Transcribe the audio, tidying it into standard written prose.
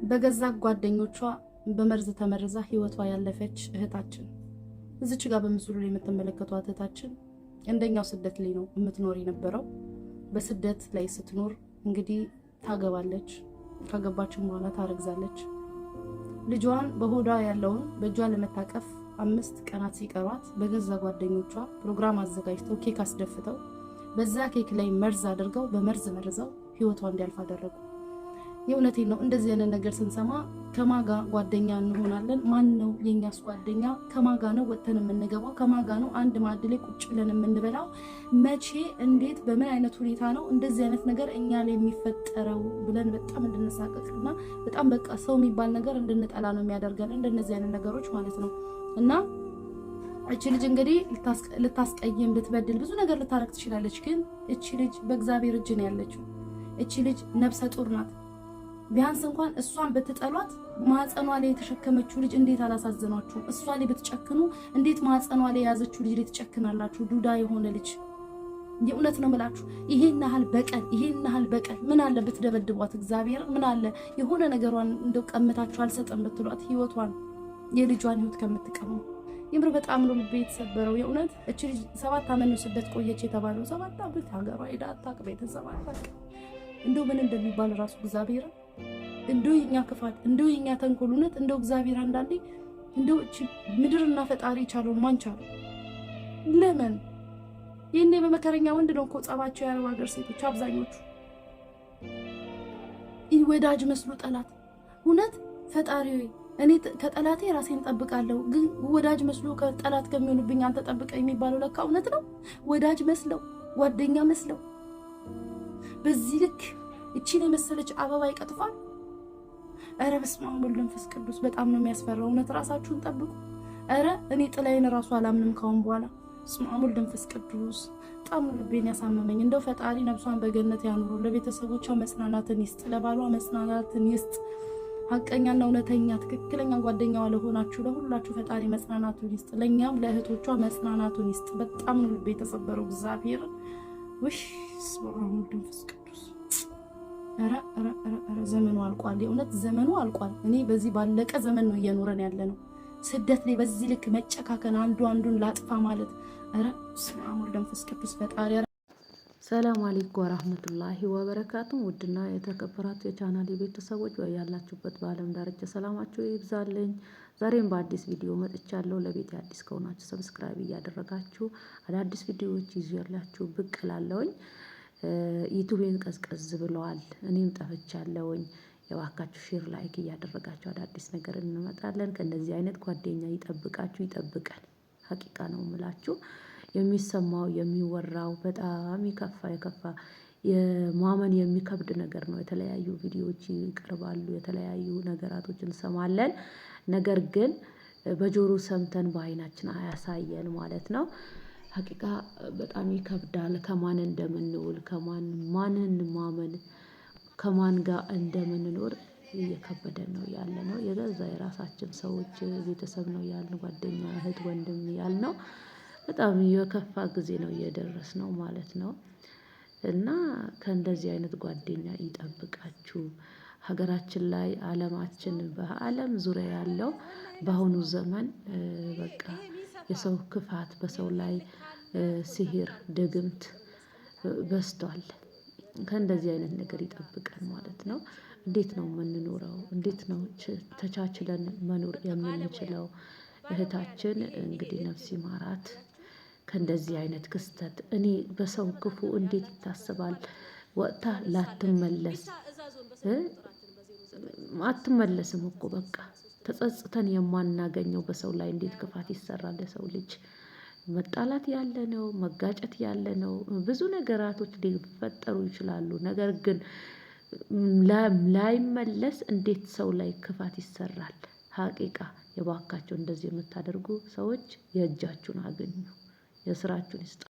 በገዛ ጓደኞቿ በመርዝ ተመርዛ ህይወቷ ያለፈች እህታችን እዚች ጋር በምስሉ ላይ የምትመለከቷት እህታችን እንደኛው ስደት ላይ ነው የምትኖር የነበረው። በስደት ላይ ስትኖር እንግዲህ ታገባለች። ካገባችን በኋላ ታረግዛለች። ልጇን በሆዷ ያለውን በእጇ ለመታቀፍ 5 ቀናት ሲቀሯት በገዛ ጓደኞቿ ፕሮግራም አዘጋጅተው ኬክ አስደፍተው በዛ ኬክ ላይ መርዝ አድርገው በመርዝ መርዘው ህይወቷ እንዲያልፍ አደረጉ። የእውነቴን ነው። እንደዚህ አይነት ነገር ስንሰማ ከማጋ ጓደኛ እንሆናለን? ማን ነው የኛስ ጓደኛ? ከማጋ ነው ወጥተን የምንገባው? ከማጋ ነው አንድ ማዕድ ላይ ቁጭ ብለን የምንበላው? መቼ፣ እንዴት፣ በምን አይነት ሁኔታ ነው እንደዚህ አይነት ነገር እኛ ላይ የሚፈጠረው ብለን በጣም እንድንሳቀቅና በጣም በቃ ሰው የሚባል ነገር እንድንጠላ ነው የሚያደርገን እንደነዚህ አይነት ነገሮች ማለት ነው። እና እቺ ልጅ እንግዲህ ልታስቀይም ልትበድል ብዙ ነገር ልታረግ ትችላለች። ግን እቺ ልጅ በእግዚአብሔር እጅ ነው ያለችው። እቺ ልጅ ነፍሰ ጡር ናት። ቢያንስ እንኳን እሷን በተጠሏት ማህፀኗ ላይ የተሸከመችው ልጅ እንዴት አላሳዘኗችሁ? እሷ ላይ በተጨክኑ እንዴት ማህፀኗ ላይ የያዘችው ልጅ ላይ ተጨክናላችሁ? ዱዳ የሆነ ልጅ የእውነት ነው የምላችሁ። ይሄን ያህል በቀል ምን አለ ብትደበድቧት? እግዚአብሔር ምን አለ የሆነ ነገሯን እንደው ቀምታችሁ አልሰጠም ብትሏት ህይወቷን የልጇን ህይወት ከምትቀሙ። የምር በጣም ነው ልቤ የተሰበረው። የእውነት እቺ ልጅ 7 ዓመት ነው ስደት ቆየች የተባለው። 7 ዓመት ሀገሯ ሄዳ አታውቅ፣ ቤተሰብ አታውቅ። እንደው ምን እንደሚባል ራሱ እግዚአብሔር እንደው የኛ ክፋት እንደው የኛ ተንኮሉነት እንደው እግዚአብሔር አንዳንዴ እንደው እቺ ምድርና ፈጣሪ ቻለው ማን ቻለው? ለምን ይሄኔ በመከረኛ ወንድ ነው እኮ ጸባቸው ያለው ሀገር ሴቶች አብዛኞቹ። ወዳጅ መስሎ ጠላት። እውነት ፈጣሪ እኔ ከጠላቴ ራሴን ጠብቃለሁ፣ ግን ወዳጅ መስሎ ከጠላት ከሚሆንብኝ አንተ ጠብቀ የሚባለው ለካ እውነት ነው። ወዳጅ መስለው ጓደኛ መስለው በዚህ ልክ እቺን የመሰለች አበባ ይቀጥፋል። ኧረ በስመ አብ ወወልድ ወመንፈስ ቅዱስ በጣም ነው የሚያስፈራው። እውነት ራሳችሁን ጠብቁ። ኧረ እኔ ጥላዬን ራሱ አላምንም ካሁን በኋላ። በስመ አብ ወወልድ ወመንፈስ ቅዱስ በጣም ልቤን ያሳመመኝ። እንደው ፈጣሪ ነፍሷን በገነት ያኑረው፣ ለቤተሰቦቿ መጽናናትን ይስጥ፣ ለባሏ መጽናናትን ይስጥ። ሀቀኛና እውነተኛ ትክክለኛ ጓደኛዋ ለሆናችሁ ለሁላችሁ ፈጣሪ መጽናናቱን ይስጥ፣ ለኛም ለእህቶቿ መጽናናቱን ይስጥ። በጣም ነው ልቤ የተሰበረው። እግዚአብሔር ውሽ በስመ አብ ወወልድ ወመንፈስ ቅዱስ። ኧረ ዘመኑ አልቋል። የእውነት ዘመኑ አልቋል። እኔ በዚህ ባለቀ ዘመን ነው እየኖረን ያለ ነው። ስደት ላይ በዚህ ልክ መጨካከን፣ አንዱ አንዱን ላጥፋ ማለት። ኧረ በስመ አብ ወወልድ ወመንፈስ ቅዱስ ፈጣሪ። ሰላም አለይኩም ወራህመቱላሂ ወበረካቱ። ውድና የተከበራችሁ የቻናሌ ቤተሰቦች ያላችሁበት በዓለም ዳርቻ ሰላማችሁ ይብዛልኝ። ዛሬም በአዲስ ቪዲዮ መጥቻለሁ። ለቤት አዲስ ከሆናችሁ ሰብስክራይብ እያደረጋችሁ አዳዲስ ቪዲዮዎች ይዤላችሁ ብቅ እላለሁኝ። ዩቲዩብን ቀዝቀዝ ብለዋል፣ እኔም ጠፍቻለሁኝ። የባካችሁ ሼር ላይክ እያደረጋችሁ አዳዲስ ነገር እንመጣለን። ከእንደዚህ አይነት ጓደኛ ይጠብቃችሁ ይጠብቀን። ሀቂቃ ነው የምላችሁ። የሚሰማው የሚወራው በጣም የከፋ የማመን የሚከብድ ነገር ነው። የተለያዩ ቪዲዮዎች ይቀርባሉ፣ የተለያዩ ነገራቶችን እንሰማለን። ነገር ግን በጆሮ ሰምተን በአይናችን አያሳየን ማለት ነው። ሀቂቃ በጣም ይከብዳል። ከማን እንደምንውል ማንን ማመን ከማን ጋር እንደምንኖር እየከበደን ነው ያለ ነው። የገዛ የራሳችን ሰዎች ቤተሰብ ነው ያልን፣ ጓደኛ እህት ወንድም ያልነው በጣም የከፋ ጊዜ ነው እየደረስ ነው ማለት ነው። እና ከእንደዚህ አይነት ጓደኛ ይጠብቃችሁ። ሀገራችን ላይ ዓለማችን በዓለም ዙሪያ ያለው በአሁኑ ዘመን በቃ የሰው ክፋት በሰው ላይ ሲህር ድግምት በዝቷል። ከእንደዚህ አይነት ነገር ይጠብቀን ማለት ነው። እንዴት ነው የምንኖረው? እንዴት ነው ተቻችለን መኖር የምንችለው? እህታችን እንግዲህ ነፍስ ይማራት ከእንደዚህ አይነት ክስተት። እኔ በሰው ክፉ እንዴት ይታሰባል? ወጥታ ላትመለስ አትመለስም እኮ በቃ ተጸጽተን የማናገኘው በሰው ላይ እንዴት ክፋት ይሰራል? ለሰው ልጅ መጣላት ያለ ነው፣ መጋጨት ያለ ነው። ብዙ ነገራቶች ሊፈጠሩ ይችላሉ። ነገር ግን ላይመለስ እንዴት ሰው ላይ ክፋት ይሰራል? ሀቂቃ የባካቸው እንደዚህ የምታደርጉ ሰዎች የእጃችሁን አገኙ፣ የስራችሁን ይስጣችሁ።